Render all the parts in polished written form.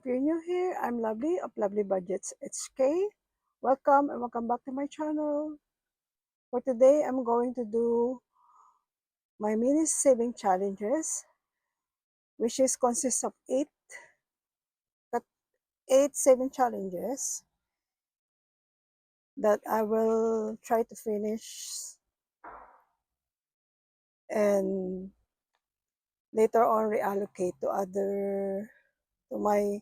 if you're new here, I'm Lovely of Lovely Budgets HK. Welcome and welcome back to my channel. For today, I'm going to do my mini saving challenges, which is consists of eight saving challenges that I will try to finish and later on reallocate to my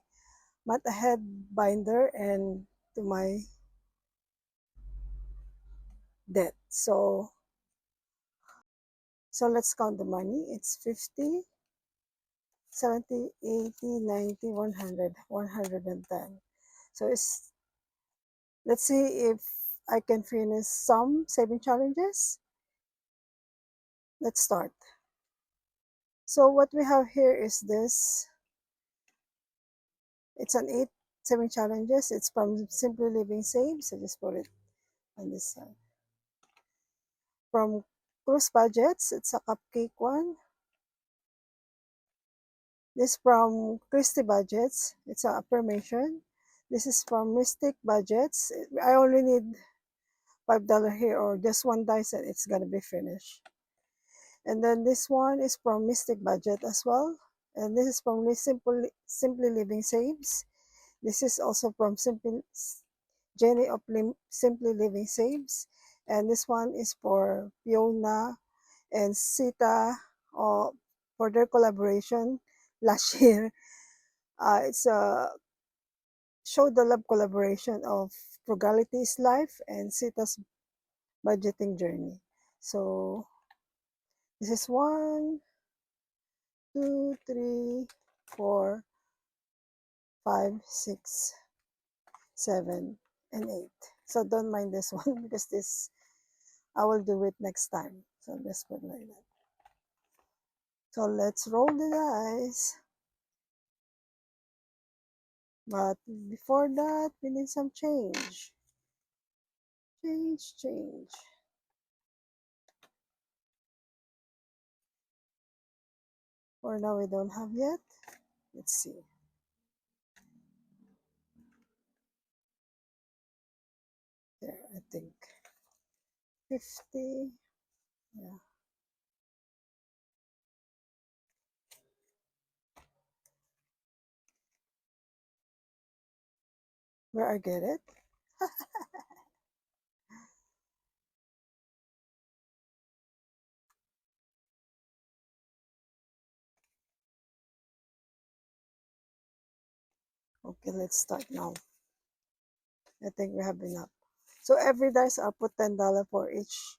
month ahead binder and to my debt. So let's count the money. It's 50, 70, 80, 90, 100, 110. So let's see if I can finish some saving challenges. Let's start. So what we have here is this. It's an 8 saving challenges. It's from Simply Living Save. So just put it on this side. From Cruise Budgets, it's a cupcake one. This from Christy Budgets. It's an affirmation. This is from Mystic Budgets. I only need $5 here or just one dice and it's gonna be finished. And then this one is from Mystic Budget as well. And this is from Simply Living Saves. This is also from Jenny of Simply Living Saves. And this one is for Fiona and Sita for their collaboration last year. It's a Show the Love collaboration of Frugality's Life and Sita's Budgeting Journey. So this is 1, 2, 3, 4, 5, 6, 7, and 8. So don't mind this one because this I will do it next time. So let's put like that. So let's roll the dice. But before that, we need some change. Change. For now, we don't have yet. Let's see. There, I think 50. Yeah. Where I get it? Okay, let's start now. I think we have enough. So every dice I'll put $10 for each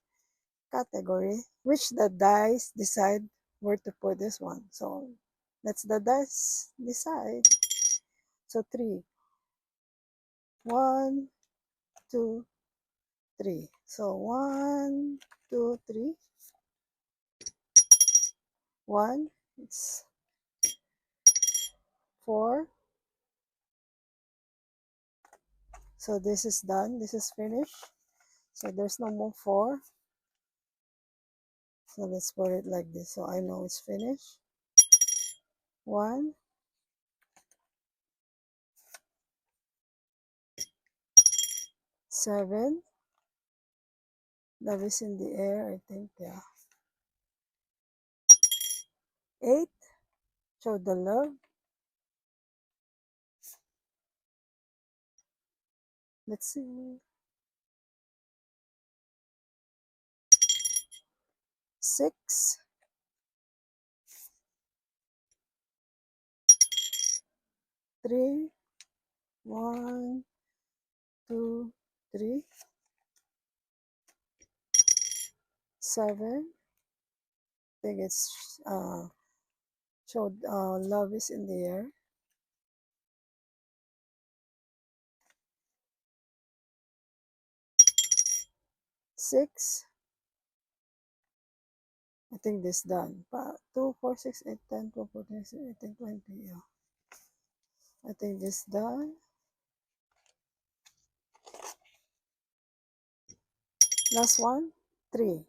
category, which the dice decide where to put this one. So let's the dice decide. So 3. 1, 2, 3. So 1, 2, 3. 1. It's 4. So this is done. This is finished. So there's no more 4. So let's put it like this so I know it's finished. 1, 7. Love is in the air, I think, yeah. 8. Show the love. Let's see. 6. 3. 1, 2, 3. 7. I think it's showed love is in the air. 6. I think this done. 2, 4, 6, 8, 10, 12, 14, 18, 20. Yeah. I think this done. Last one. 3.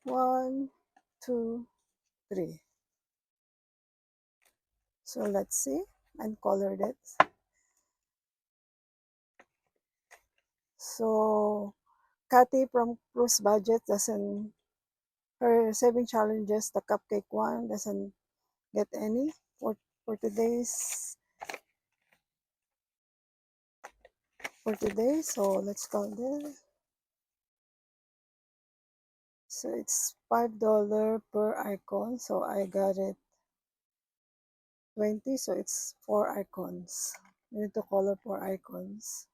1, 2, 3. So let's see. and colored it. So Kathy from Cruise Budget doesn't, her saving challenges, the cupcake one doesn't get any for today's for today. So let's count it. So it's $5 per icon. So I got it 20. So it's 4 icons. We need to color 4 icons.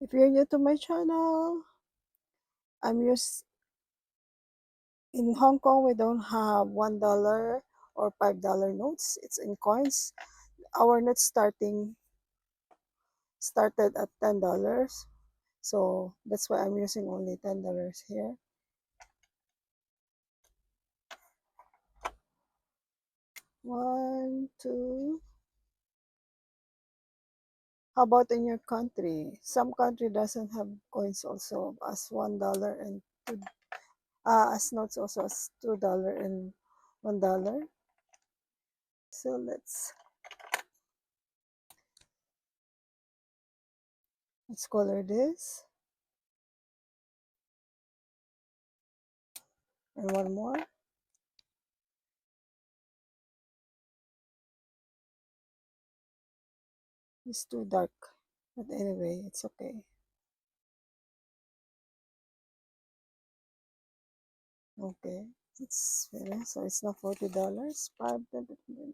If you're new to my channel, I'm used in Hong Kong. We don't have $1 or $5 notes. It's in coins. Our notes started at $10. So that's why I'm using only $10 here. One, two. How about in your country? Some country doesn't have coins also as $1 and two, as notes also as $2 and $1. So let's color this and one more. It's too dark, but anyway, it's okay. Okay, it's finished. So it's not $40. 5, 10, 15, 20,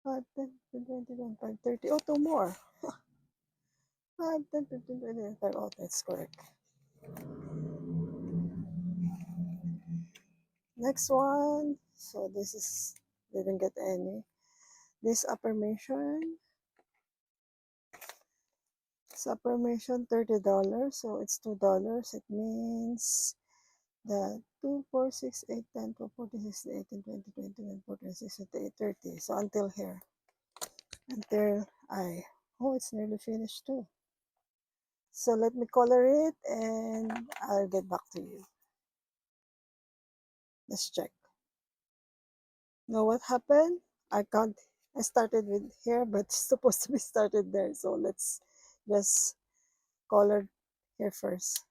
5, 10, 15, 20, 25, 30. Oh, two more. 5, 10, 15, 20, 25. Oh, that's correct. Next one. So this is, didn't get any. This affirmation. This affirmation, $30. So it's $2. It means that 2, 4, 6, 8, 10, 12, 14, 16, 18, 20, 21, 14, 16, 28, 30. So until here. Until oh, it's nearly finished too. So let me color it and I'll get back to you. Let's check. Know what happened? I started with here, but it's supposed to be started there. So let's just color here first.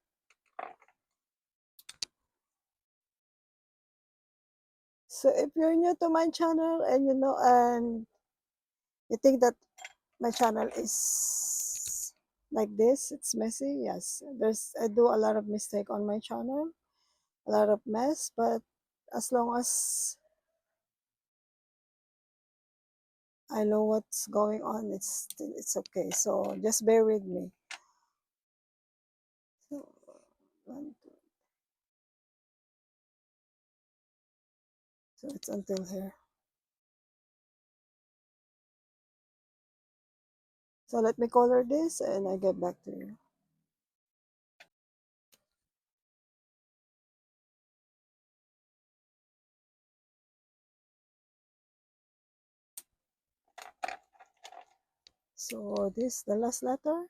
So if you're new to my channel and and you think that my channel is like this, it's messy, yes. I do a lot of mistake on my channel, a lot of mess, but as long as I know what's going on, it's okay. So just bear with me. So, one, two. So it's until here. So let me color this and I get back to you. So this the last letter.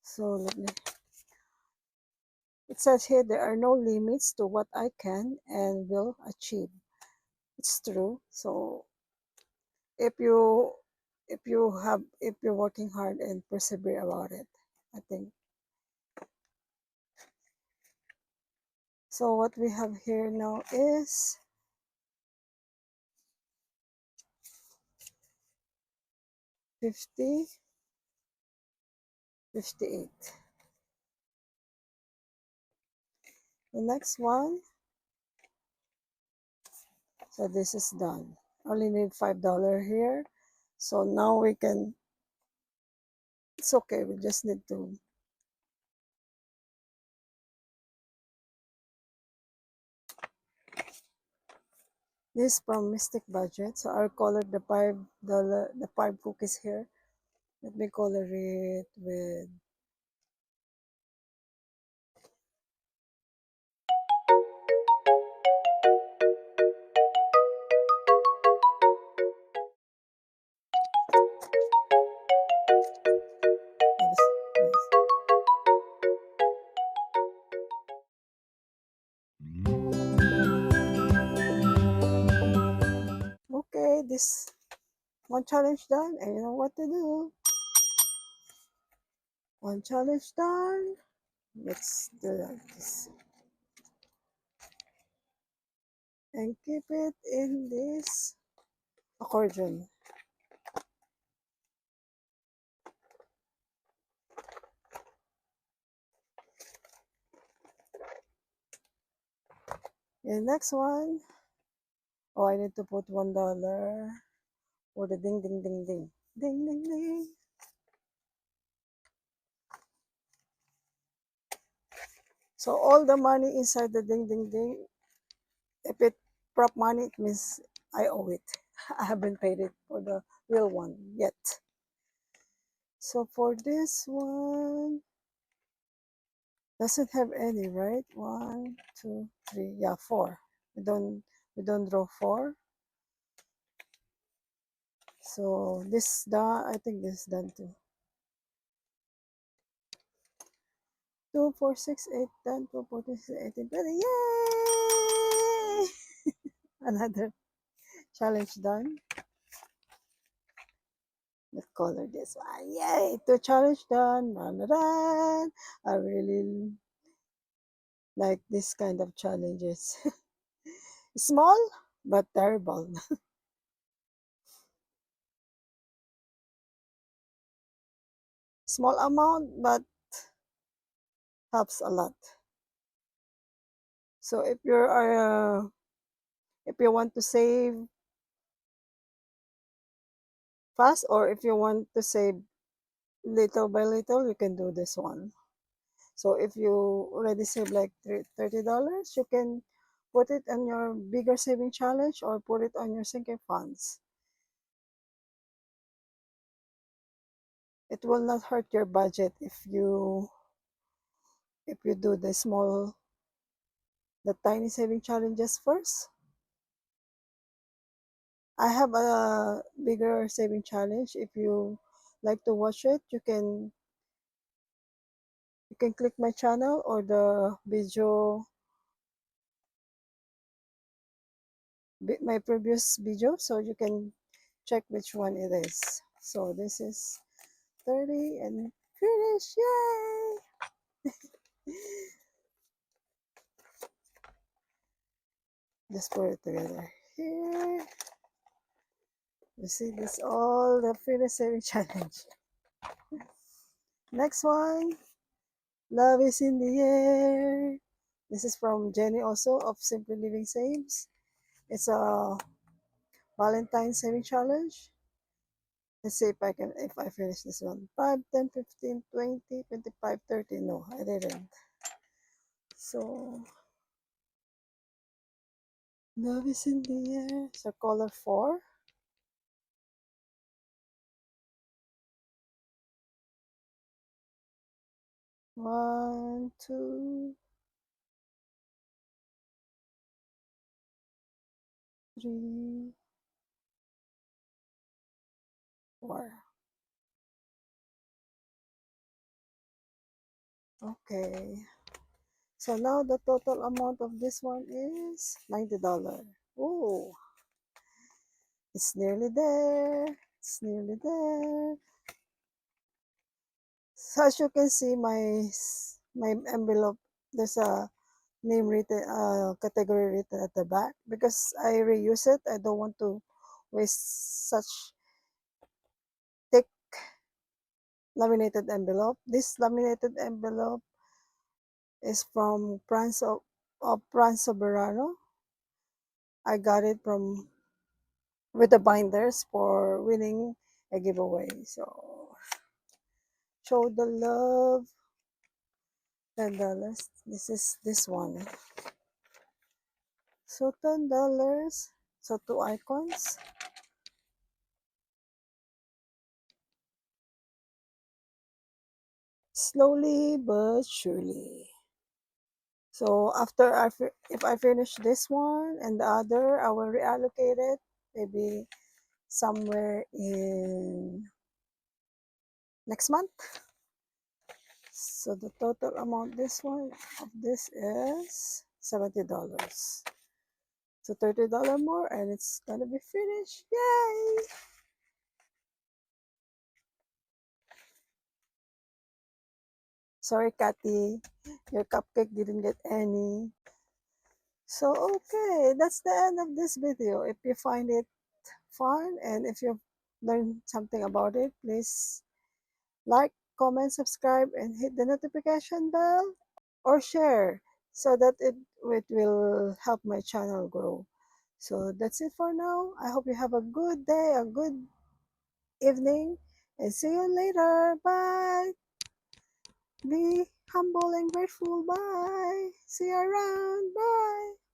So it says here there are no limits to what I can and will achieve. It's true. So if you if you're working hard and persevere about it, I think. So what we have here now is 50, 58. The next one, so this is done. Only need $5 here. So now we can, it's okay, we just need to, this from Mystic Budget. So I'll color the the 5 cookies here. Let me color it with, one challenge done, and you know what to do. One challenge done. Let's do this and keep it in this accordion. And next one. Oh, I need to put $1 for the ding ding ding ding. Ding ding ding. So all the money inside the ding ding ding, if it prop money, it means I owe it. I haven't paid it for the real one yet. So for this one, doesn't have any, right? 1, 2, 3, yeah, 4. We don't draw 4. So this done, I think this done too. 2, 4, 6, 8, 10, 12, 14, 16, 18, 20. Yay! Another challenge done. Let's color this one. Yay! 2 challenge done. Run, run. I really like this kind of challenges. Small, but terrible. Small amount, but helps a lot. So if you want to save fast, or if you want to save little by little, you can do this one. So if you already save like $30, you can put it on your bigger saving challenge or put it on your sinking funds. It will not hurt your budget if you do the tiny saving challenges first. I have a bigger saving challenge. If you like to watch it, you can click my channel or the video, my previous video, so you can check which one it is. So this is 30 and finish. Yay! Just put it together here. You see, this all the finish saving challenge. Next one, love is in the air. This is from Jenny also of Simply Living Saves. It's a Valentine saving challenge. Let's see if I finish this one. 5, 10, 15, 20, 25, 30. No, I didn't. So, love is in the air. So, color 4. One, two, three, 4. Okay. So now the total amount of this one is $90. Oh, it's nearly there. It's nearly there. So as you can see, my envelope, there's a name written, category written at the back because I reuse it. I don't want to waste such thick laminated envelope. This laminated envelope is from Franz Soberano. I got it from with the binders for winning a giveaway. So show the love. $10. This is this one. So $10. So 2 icons. Slowly but surely. So after if I finish this one and the other, I will reallocate it maybe somewhere in next month. So the total amount of this is $70. So $30 more and it's gonna be finished. Yay! Sorry, Kathy, your cupcake didn't get any. So, okay, that's the end of this video. If you find it fun and if you learned something about it, please like, comment, subscribe, and hit the notification bell or share so that it will help my channel grow. So that's it for now. I hope you have a good day, a good evening, and see you later. Bye. Be humble and grateful. Bye. See you around. Bye.